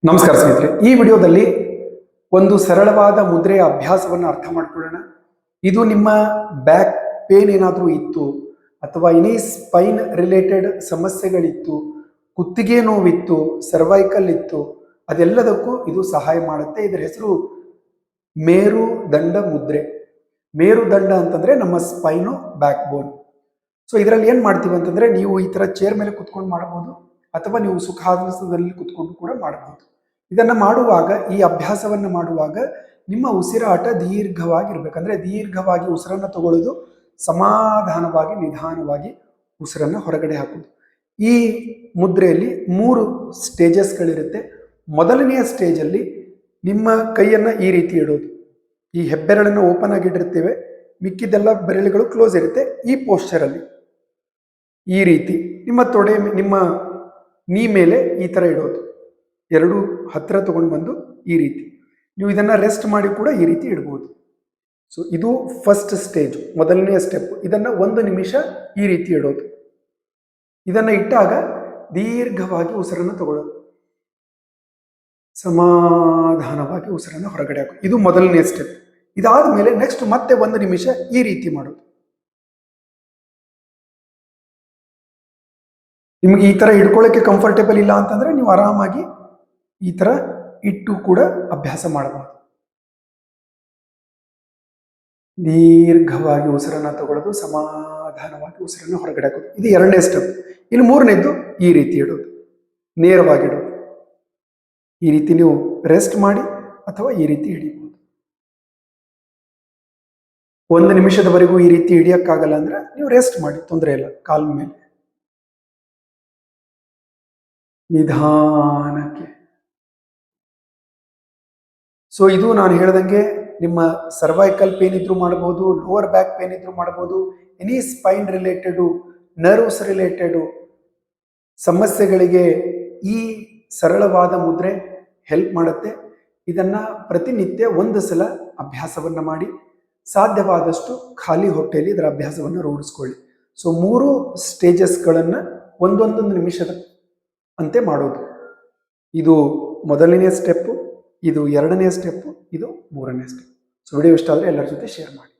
ನಮಸ್ಕಾರ ಸ್ನೇಹಿತರೆ, ಈ ವಿಡಿಯೋದಲ್ಲಿ ಒಂದು ಸರಳವಾದ ಮುದ್ರೆಯ ಅಭ್ಯಾಸವನ್ನು ಅರ್ಥ ಮಾಡ್ಕೊಳ್ಳೋಣ. ಇದು ನಿಮ್ಮ ಬ್ಯಾಕ್ ಪೇನ್ ಏನಾದರೂ ಇತ್ತು ಅಥವಾ ಎನಿ ಸ್ಪೈನ್ ರಿಲೇಟೆಡ್ ಸಮಸ್ಯೆಗಳಿತ್ತು, ಕುತ್ತಿಗೆ ನೋವಿತ್ತು, ಸರ್ವೈಕಲ್ ಇತ್ತು, ಅದೆಲ್ಲದಕ್ಕೂ ಇದು ಸಹಾಯ ಮಾಡುತ್ತೆ. ಇದರ ಹೆಸರು ಮೇರುದಂಡ ಮುದ್ರೆ. ಮೇರುದಂಡ ಅಂತಂದ್ರೆ ನಮ್ಮ ಸ್ಪೈನು ಬ್ಯಾಕ್ ಬೋನ್. ಸೊ ಇದರಲ್ಲಿ ಏನ್ ಮಾಡ್ತೀವಿ ಅಂತಂದ್ರೆ, ನೀವು ಈ ತರ ಚೇರ್ ಮೇಲೆ ಕುತ್ಕೊಂಡು ಮಾಡಬಹುದು ಅಥವಾ ನೀವು ಸುಖಾಸನದಲ್ಲಿ ಕುತ್ಕೊಂಡು ಕೂಡ ಮಾಡಬಹುದು. ಇದನ್ನ ಮಾಡುವಾಗ, ಈ ಅಭ್ಯಾಸವನ್ನು ಮಾಡುವಾಗ ನಿಮ್ಮ ಉಸಿರಾಟ ದೀರ್ಘವಾಗಿರ್ಬೇಕಂದ್ರೆ ದೀರ್ಘವಾಗಿ ಉಸಿರನ್ನು ತಗೊಳ್ಳೋದು, ಸಮಾಧಾನವಾಗಿ ನಿಧಾನವಾಗಿ ಉಸಿರನ್ನು ಹೊರಗಡೆ ಹಾಕೋದು. ಈ ಮುದ್ರೆಯಲ್ಲಿ 3 ಸ್ಟೇಜಸ್ಗಳಿರುತ್ತೆ. ಮೊದಲನೆಯ ಸ್ಟೇಜಲ್ಲಿ ನಿಮ್ಮ ಕೈಯನ್ನು ಈ ರೀತಿ ಇಡೋದು. ಈ ಹೆಬ್ಬೆರಳನ್ನು ಓಪನ್ ಆಗಿಟ್ಟಿರ್ತೇವೆ, ಮಿಕ್ಕಿದ್ದೆಲ್ಲ ಬೆರಳುಗಳು ಕ್ಲೋಸ್ ಇರುತ್ತೆ. ಈ ಪೋಸ್ಚರಲ್ಲಿ ಈ ರೀತಿ ನಿಮ್ಮ ತೊಡೆ, ನಿಮ್ಮ ನೀ ಮೇಲೆ ಈ ತರ ಇಡೋದು. ಎರಡು ಹತ್ತಿರ ತಗೊಂಡು ಬಂದು ಈ ರೀತಿ ನೀವು ಇದನ್ನ ರೆಸ್ಟ್ ಮಾಡಿ ಕೂಡ ಈ ರೀತಿ ಇಡ್ಬೋದು. ಸೊ ಇದು ಫಸ್ಟ್ ಸ್ಟೇಜ್, ಮೊದಲನೆಯ ಸ್ಟೆಪ್. ಇದನ್ನ 1 ನಿಮಿಷ ಈ ರೀತಿ ಇಡೋದು. ಇದನ್ನ ಇಟ್ಟಾಗ ದೀರ್ಘವಾಗಿ ಉಸಿರನ್ನು ತಗೊಳ್ಳೋದು, ಸಮಾಧಾನವಾಗಿ ಉಸಿರನ್ನು ಹೊರಗಡೆ ಹಾಕೋದು. ಇದು ಮೊದಲನೆಯ ಸ್ಟೆಪ್. ಇದಾದ ಮೇಲೆ ನೆಕ್ಸ್ಟ್ ಮತ್ತೆ 1 ನಿಮಿಷ ಈ ರೀತಿ ಮಾಡೋದು. ನಿಮಗೆ ಈ ತರ ಹಿಡ್ಕೊಳ್ಳೋಕೆ ಕಂಫರ್ಟೇಬಲ್ ಇಲ್ಲ ಅಂತಂದ್ರೆ ನೀವು ಆರಾಮಾಗಿ ಈ ತರ ಇಟ್ಟು ಕೂಡ ಅಭ್ಯಾಸ ಮಾಡಬಹುದು. ದೀರ್ಘವಾಗಿ ಉಸಿರನ್ನ ತಗೊಳ್ಳೋದು, ಸಮಾಧಾನವಾಗಿ ಉಸಿರನ್ನು ಹೊರಗಡೆ ಹಾಕೋದು. ಇದು 2ನೇ ಸ್ಟೆಪ್. ಇನ್ನು 3ನೇದ್ದು ಈ ರೀತಿ ಇಡೋದು, ನೇರವಾಗಿ ಇಡೋದು. ಈ ರೀತಿ ನೀವು ರೆಸ್ಟ್ ಮಾಡಿ ಅಥವಾ ಈ ರೀತಿ ಹಿಡಿಬಹುದು. 1 ನಿಮಿಷದವರೆಗೂ ಈ ರೀತಿ ಹಿಡಿಯಕ್ಕಾಗಲ್ಲ ಅಂದ್ರೆ ನೀವು ರೆಸ್ಟ್ ಮಾಡಿ, ತೊಂದರೆ ಇಲ್ಲ. ಕಾಲ್ ಮೇಲೆ ನಿಧಾನಕ್ಕೆ. ಸೊ ಇದು ನಾನು ಹೇಳ್ದಂಗೆ ನಿಮ್ಮ ಸರ್ವೈಕಲ್ ಪೇನ್ ಇದ್ರೂ ಮಾಡಬಹುದು, ಲೋವರ್ ಬ್ಯಾಕ್ ಪೇನ್ ಇದ್ರೂ ಮಾಡಬಹುದು, any spine related, nerves related ಸಮಸ್ಯೆಗಳಿಗೆ ಈ ಸರಳವಾದ ಮುದ್ರೆ ಹೆಲ್ಪ್ ಮಾಡುತ್ತೆ. ಇದನ್ನ ಪ್ರತಿನಿತ್ಯ 1 ಸಲ ಅಭ್ಯಾಸವನ್ನ ಮಾಡಿ, ಸಾಧ್ಯವಾದಷ್ಟು ಖಾಲಿ ಹೊಟ್ಟೆಯಲ್ಲಿ ಇದರ ಅಭ್ಯಾಸವನ್ನು ರೂಢಿಸ್ಕೊಳ್ಳಿ. ಸೊ 3 ಸ್ಟೇಜಸ್ಗಳನ್ನು 1 ನಿಮಿಷದ ಅಂತೆ ಮಾಡೋದು. ಇದು ಮೊದಲನೇ ಸ್ಟೆಪ್ಪು, ಇದು 2ನೇ ಸ್ಟೆಪ್ಪು, ಇದು 3ನೇ ಸ್ಟೆಪ್. ಸೊ ವಿಡಿಯೋ ಇಷ್ಟ ಆದರೆ ಎಲ್ಲರ ಜೊತೆ ಶೇರ್ ಮಾಡಿ.